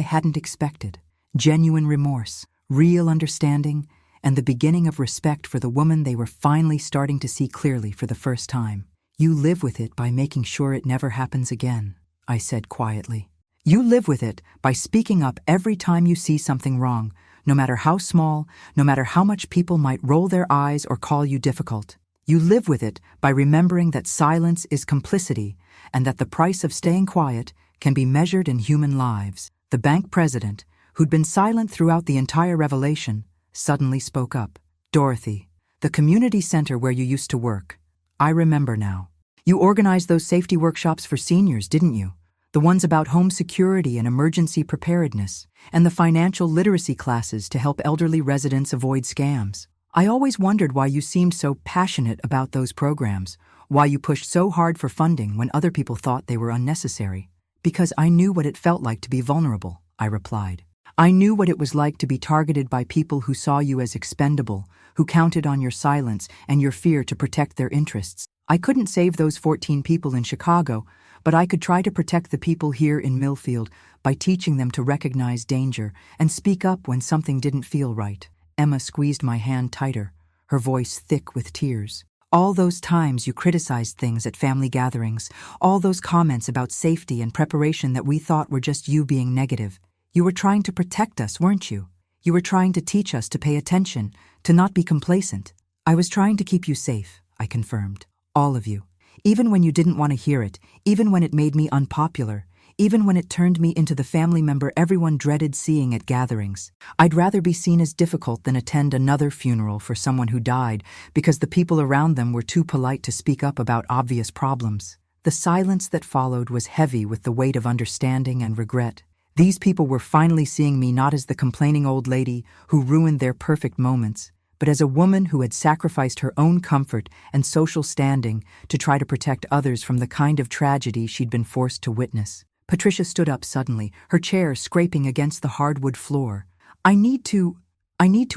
Speaker 1: hadn't expected: genuine remorse, real understanding, and the beginning of respect for the woman they were finally starting to see clearly for the first time. You live with it by making sure it never happens again, I said quietly. You live with it by speaking up every time you see something wrong, no matter how small, no matter how much people might roll their eyes or call you difficult. You live with it by remembering that silence is complicity and that the price of staying quiet can be measured in human lives. The bank president, who'd been silent throughout the entire revelation, suddenly spoke up. Dorothy, the community center where you used to work. I remember now. You organized those safety workshops for seniors, didn't you? The ones about home security and emergency preparedness, and the financial literacy classes to help elderly residents avoid scams. I always wondered why you seemed so passionate about those programs, why you pushed so hard for funding when other people thought they were unnecessary. Because I knew what it felt like to be vulnerable, I replied. I knew what it was like to be targeted by people who saw you as expendable, who counted on your silence and your fear to protect their interests. I couldn't save those 14 people in Chicago, but I could try to protect the people here in Millfield by teaching them to recognize danger and speak up when something didn't feel right. Emma squeezed my hand tighter, her voice thick with tears. All those times you criticized things at family gatherings, all those comments about safety and preparation that we thought were just you being negative. You were trying to protect us, weren't you? You were trying to teach us to pay attention, to not be complacent. I was trying to keep you safe, I confirmed. All of you. Even when you didn't want to hear it, even when it made me unpopular, even when it turned me into the family member everyone dreaded seeing at gatherings. I'd rather be seen as difficult than attend another funeral for someone who died because the people around them were too polite to speak up about obvious problems. The silence that followed was heavy with the weight of understanding and regret. These people were finally seeing me not as the complaining old lady who ruined their perfect moments, but as a woman who had sacrificed her own comfort and social standing to try to protect others from the kind of tragedy she'd been forced to witness. Patricia stood up suddenly, her chair scraping against the hardwood floor. I need to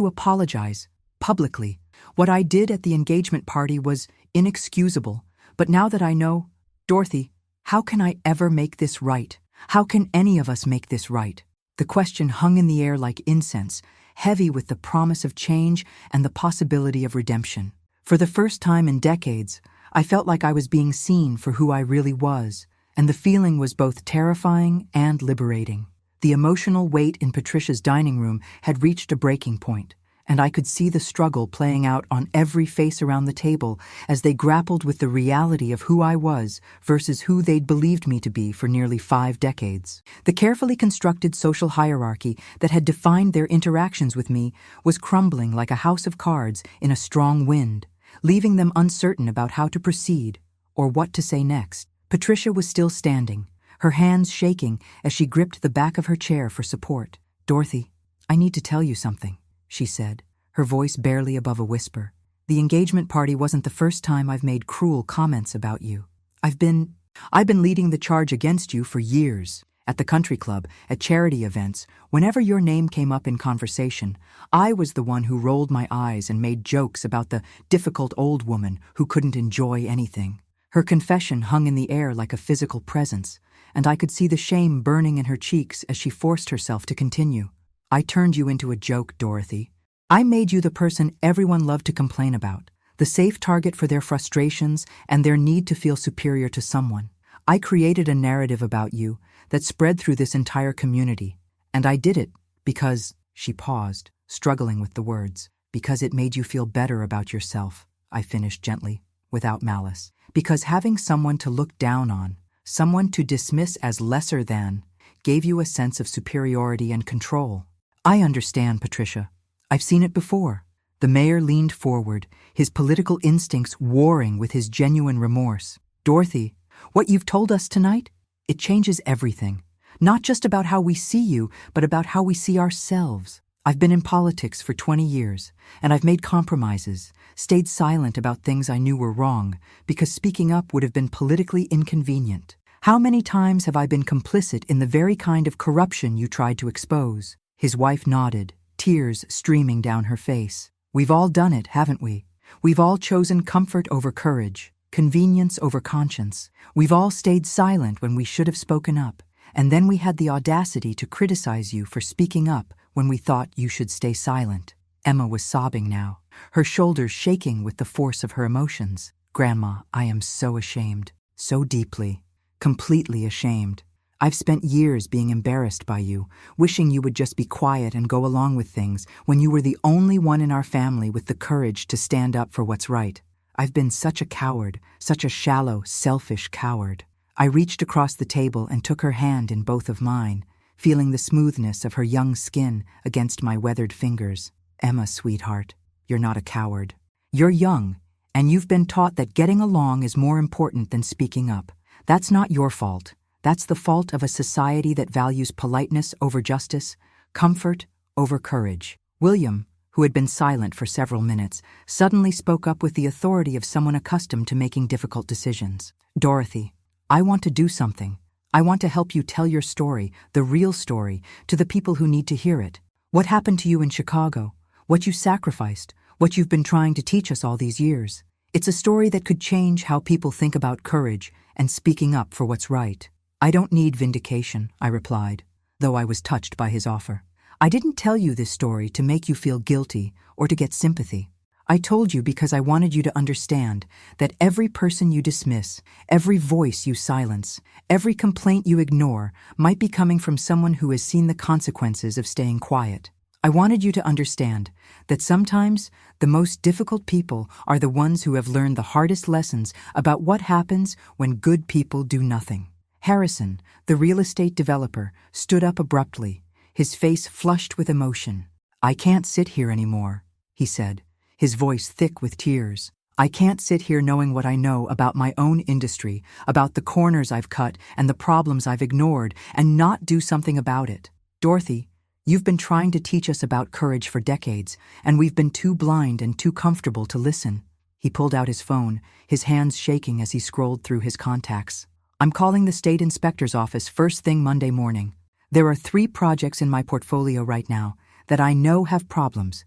Speaker 1: apologize, publicly. What I did at the engagement party was inexcusable, but now that I know, Dorothy, how can I ever make this right? How can any of us make this right? The question hung in the air like incense, heavy with the promise of change and the possibility of redemption. For the first time in decades, I felt like I was being seen for who I really was, and the feeling was both terrifying and liberating. The emotional weight in Patricia's dining room had reached a breaking point, and I could see the struggle playing out on every face around the table as they grappled with the reality of who I was versus who they'd believed me to be for nearly 5 decades. The carefully constructed social hierarchy that had defined their interactions with me was crumbling like a house of cards in a strong wind, leaving them uncertain about how to proceed or what to say next. Patricia was still standing, her hands shaking as she gripped the back of her chair for support. Dorothy, I need to tell you something, she said, her voice barely above a whisper. The engagement party wasn't the first time I've made cruel comments about you. I've been leading the charge against you for years. At the country club, at charity events, whenever your name came up in conversation, I was the one who rolled my eyes and made jokes about the difficult old woman who couldn't enjoy anything. Her confession hung in the air like a physical presence, and I could see the shame burning in her cheeks as she forced herself to continue. I turned you into a joke, Dorothy. I made you the person everyone loved to complain about, the safe target for their frustrations and their need to feel superior to someone. I created a narrative about you that spread through this entire community, and I did it because, she paused, struggling with the words, because it made you feel better about yourself, I finished gently, without malice. Because having someone to look down on, someone to dismiss as lesser than, gave you a sense of superiority and control. I understand, Patricia. I've seen it before. The mayor leaned forward, his political instincts warring with his genuine remorse. Dorothy, what you've told us tonight, it changes everything. Not just about how we see you, but about how we see ourselves. I've been in politics for 20 years, and I've made compromises, stayed silent about things I knew were wrong, because speaking up would have been politically inconvenient. How many times have I been complicit in the very kind of corruption you tried to expose? His wife nodded, tears streaming down her face. We've all done it, haven't we? We've all chosen comfort over courage, convenience over conscience. We've all stayed silent when we should have spoken up, and then we had the audacity to criticize you for speaking up when we thought you should stay silent. Emma was sobbing now, her shoulders shaking with the force of her emotions. Grandma, I am so ashamed, so deeply, completely ashamed. I've spent years being embarrassed by you, wishing you would just be quiet and go along with things when you were the only one in our family with the courage to stand up for what's right. I've been such a coward, such a shallow, selfish coward. I reached across the table and took her hand in both of mine, feeling the smoothness of her young skin against my weathered fingers. Emma, sweetheart, you're not a coward. You're young, and you've been taught that getting along is more important than speaking up. That's not your fault. That's the fault of a society that values politeness over justice, comfort over courage. William, who had been silent for several minutes, suddenly spoke up with the authority of someone accustomed to making difficult decisions. Dorothy, I want to do something. I want to help you tell your story, the real story, to the people who need to hear it. What happened to you in Chicago? What you sacrificed? What you've been trying to teach us all these years? It's a story that could change how people think about courage and speaking up for what's right. I don't need vindication, I replied, though I was touched by his offer. I didn't tell you this story to make you feel guilty or to get sympathy. I told you because I wanted you to understand that every person you dismiss, every voice you silence, every complaint you ignore might be coming from someone who has seen the consequences of staying quiet. I wanted you to understand that sometimes the most difficult people are the ones who have learned the hardest lessons about what happens when good people do nothing. Harrison, the real estate developer, stood up abruptly, his face flushed with emotion. I can't sit here anymore, he said, his voice thick with tears. I can't sit here knowing what I know about my own industry, about the corners I've cut and the problems I've ignored, and not do something about it. Dorothy, you've been trying to teach us about courage for decades, and we've been too blind and too comfortable to listen. He pulled out his phone, his hands shaking as he scrolled through his contacts. I'm calling the state inspector's office first thing Monday morning. There are 3 projects in my portfolio right now that I know have problems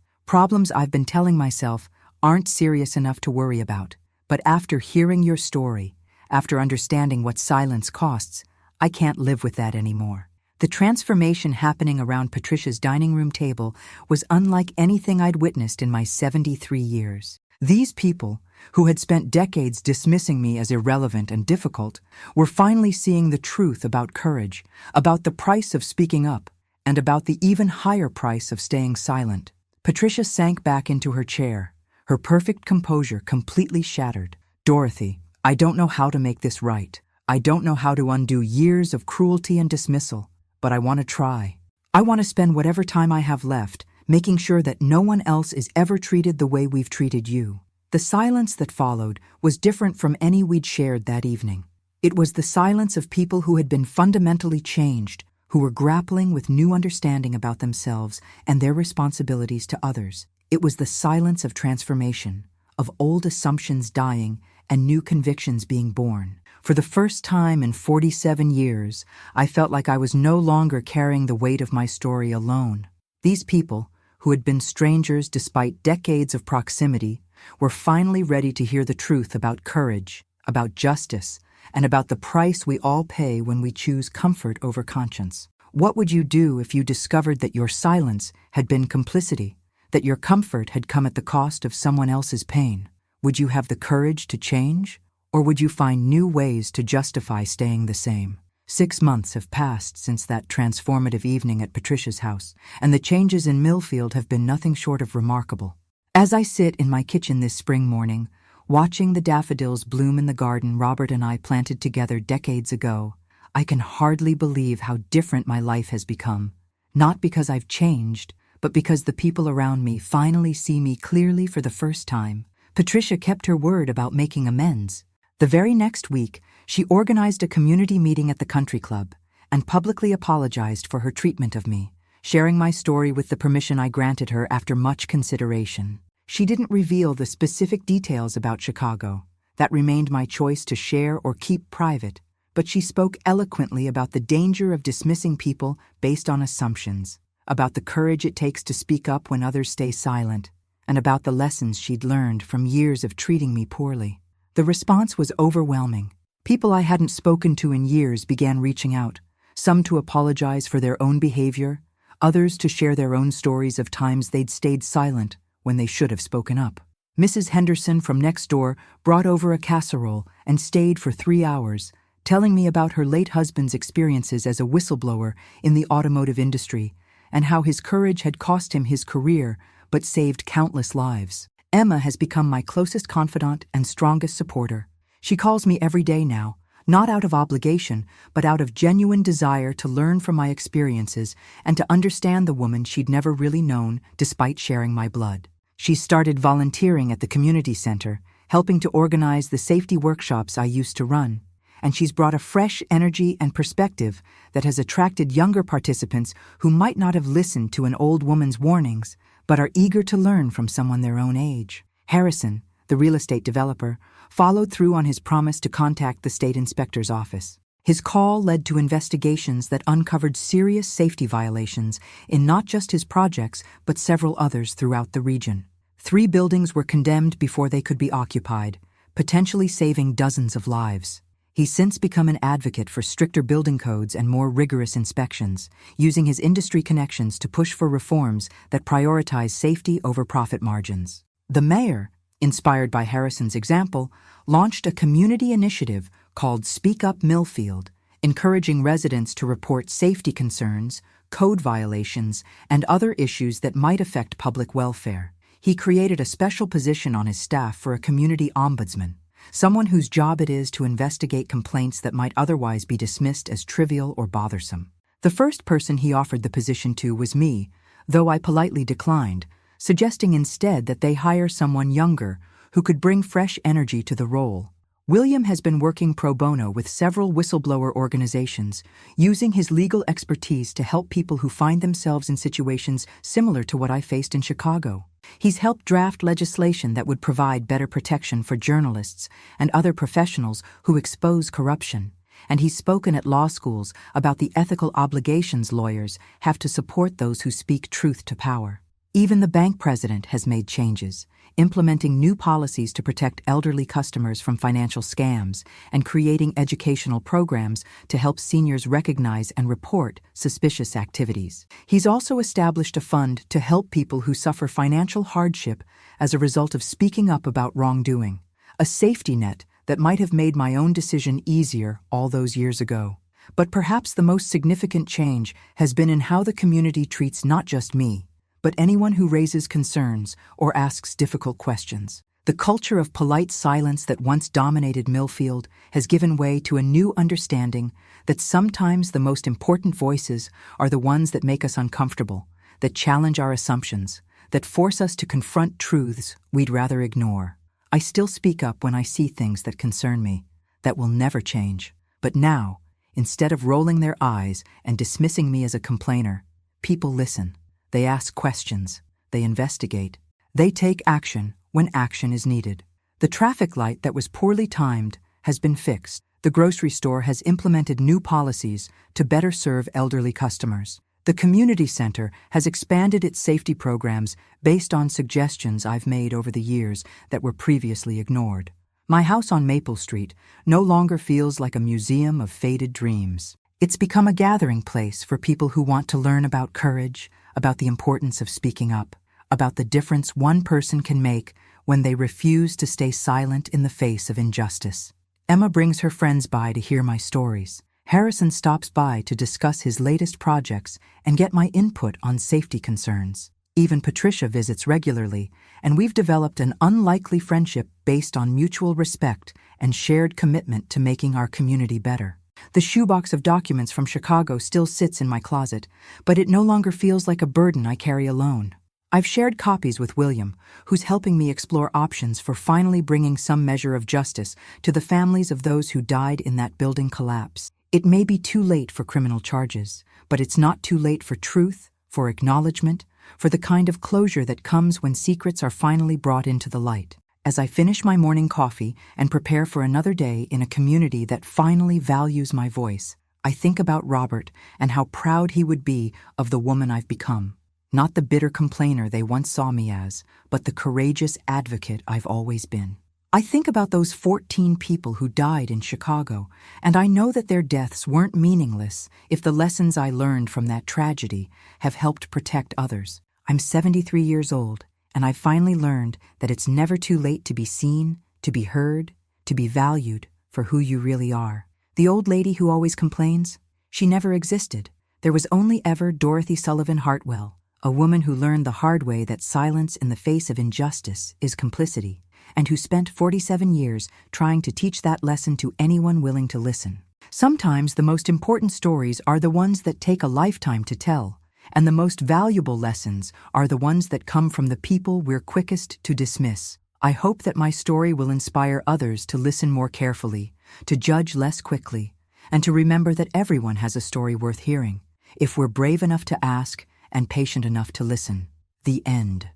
Speaker 1: I've been telling myself aren't serious enough to worry about. But after hearing your story, after understanding what silence costs, I can't live with that anymore. The transformation happening around Patricia's dining room table was unlike anything I'd witnessed in my 73 years. These people, who had spent decades dismissing me as irrelevant and difficult, were finally seeing the truth about courage, about the price of speaking up, and about the even higher price of staying silent. Patricia sank back into her chair, her perfect composure completely shattered. Dorothy, I don't know how to make this right. I don't know how to undo years of cruelty and dismissal, but I want to try. I want to spend whatever time I have left making sure that no one else is ever treated the way we've treated you. The silence that followed was different from any we'd shared that evening. It was the silence of people who had been fundamentally changed, who were grappling with new understanding about themselves and their responsibilities to others. It was the silence of transformation, of old assumptions dying and new convictions being born. For the first time in 47 years, I felt like I was no longer carrying the weight of my story alone. These people, who had been strangers despite decades of proximity, were finally ready to hear the truth about courage, about justice, and about the price we all pay when we choose comfort over conscience. What would you do if you discovered that your silence had been complicity, that your comfort had come at the cost of someone else's pain? Would you have the courage to change, or would you find new ways to justify staying the same? 6 months have passed since that transformative evening at Patricia's house, and the changes in Millfield have been nothing short of remarkable. As I sit in my kitchen this spring morning, watching the daffodils bloom in the garden Robert and I planted together decades ago, I can hardly believe how different my life has become. Not because I've changed, but because the people around me finally see me clearly for the first time. Patricia kept her word about making amends. The very next week, she organized a community meeting at the country club and publicly apologized for her treatment of me, sharing my story with the permission I granted her after much consideration. She didn't reveal the specific details about Chicago. That remained my choice to share or keep private, but she spoke eloquently about the danger of dismissing people based on assumptions, about the courage it takes to speak up when others stay silent, and about the lessons she'd learned from years of treating me poorly. The response was overwhelming. People I hadn't spoken to in years began reaching out, some to apologize for their own behavior, others to share their own stories of times they'd stayed silent when they should have spoken up. Mrs. Henderson from next door brought over a casserole and stayed for 3 hours, telling me about her late husband's experiences as a whistleblower in the automotive industry and how his courage had cost him his career but saved countless lives. Emma has become my closest confidant and strongest supporter. She calls me every day now, not out of obligation, but out of genuine desire to learn from my experiences and to understand the woman she'd never really known despite sharing my blood. She started volunteering at the community center, helping to organize the safety workshops I used to run, and she's brought a fresh energy and perspective that has attracted younger participants who might not have listened to an old woman's warnings, but are eager to learn from someone their own age. Harrison, the real estate developer, followed through on his promise to contact the state inspector's office. His call led to investigations that uncovered serious safety violations in not just his projects, but several others throughout the region. 3 buildings were condemned before they could be occupied, potentially saving dozens of lives. He's since become an advocate for stricter building codes and more rigorous inspections, using his industry connections to push for reforms that prioritize safety over profit margins. The mayor, inspired by Harrison's example, launched a community initiative called Speak Up Millfield, encouraging residents to report safety concerns, code violations, and other issues that might affect public welfare. He created a special position on his staff for a community ombudsman, someone whose job it is to investigate complaints that might otherwise be dismissed as trivial or bothersome. The first person he offered the position to was me, though I politely declined, suggesting instead that they hire someone younger who could bring fresh energy to the role. William has been working pro bono with several whistleblower organizations, using his legal expertise to help people who find themselves in situations similar to what I faced in Chicago. He's helped draft legislation that would provide better protection for journalists and other professionals who expose corruption. And he's spoken at law schools about the ethical obligations lawyers have to support those who speak truth to power. Even the bank president has made changes, implementing new policies to protect elderly customers from financial scams and creating educational programs to help seniors recognize and report suspicious activities. He's also established a fund to help people who suffer financial hardship as a result of speaking up about wrongdoing, a safety net that might have made my own decision easier all those years ago. But perhaps the most significant change has been in how the community treats not just me, but anyone who raises concerns or asks difficult questions. The culture of polite silence that once dominated Millfield has given way to a new understanding that sometimes the most important voices are the ones that make us uncomfortable, that challenge our assumptions, that force us to confront truths we'd rather ignore. I still speak up when I see things that concern me, that will never change. But now, instead of rolling their eyes and dismissing me as a complainer, people listen. They ask questions, they investigate, they take action when action is needed. The traffic light that was poorly timed has been fixed. The grocery store has implemented new policies to better serve elderly customers. The community center has expanded its safety programs based on suggestions I've made over the years that were previously ignored. My house on Maple Street no longer feels like a museum of faded dreams. It's become a gathering place for people who want to learn about courage, about the importance of speaking up, about the difference one person can make when they refuse to stay silent in the face of injustice. Emma brings her friends by to hear my stories. Harrison stops by to discuss his latest projects and get my input on safety concerns. Even Patricia visits regularly, and we've developed an unlikely friendship based on mutual respect and shared commitment to making our community better. The shoebox of documents from Chicago still sits in my closet, but it no longer feels like a burden I carry alone. I've shared copies with William, who's helping me explore options for finally bringing some measure of justice to the families of those who died in that building collapse. It may be too late for criminal charges, but it's not too late for truth, for acknowledgement, for the kind of closure that comes when secrets are finally brought into the light. As I finish my morning coffee and prepare for another day in a community that finally values my voice, I think about Robert and how proud he would be of the woman I've become. Not the bitter complainer they once saw me as, but the courageous advocate I've always been. I think about those 14 people who died in Chicago, and I know that their deaths weren't meaningless if the lessons I learned from that tragedy have helped protect others. I'm 73 years old, and I've finally learned that it's never too late to be seen, to be heard, to be valued for who you really are. The old lady who always complains? She never existed. There was only ever Dorothy Sullivan Hartwell, a woman who learned the hard way that silence in the face of injustice is complicity, and who spent 47 years trying to teach that lesson to anyone willing to listen. Sometimes the most important stories are the ones that take a lifetime to tell, and the most valuable lessons are the ones that come from the people we're quickest to dismiss. I hope that my story will inspire others to listen more carefully, to judge less quickly, and to remember that everyone has a story worth hearing, if we're brave enough to ask and patient enough to listen. The end.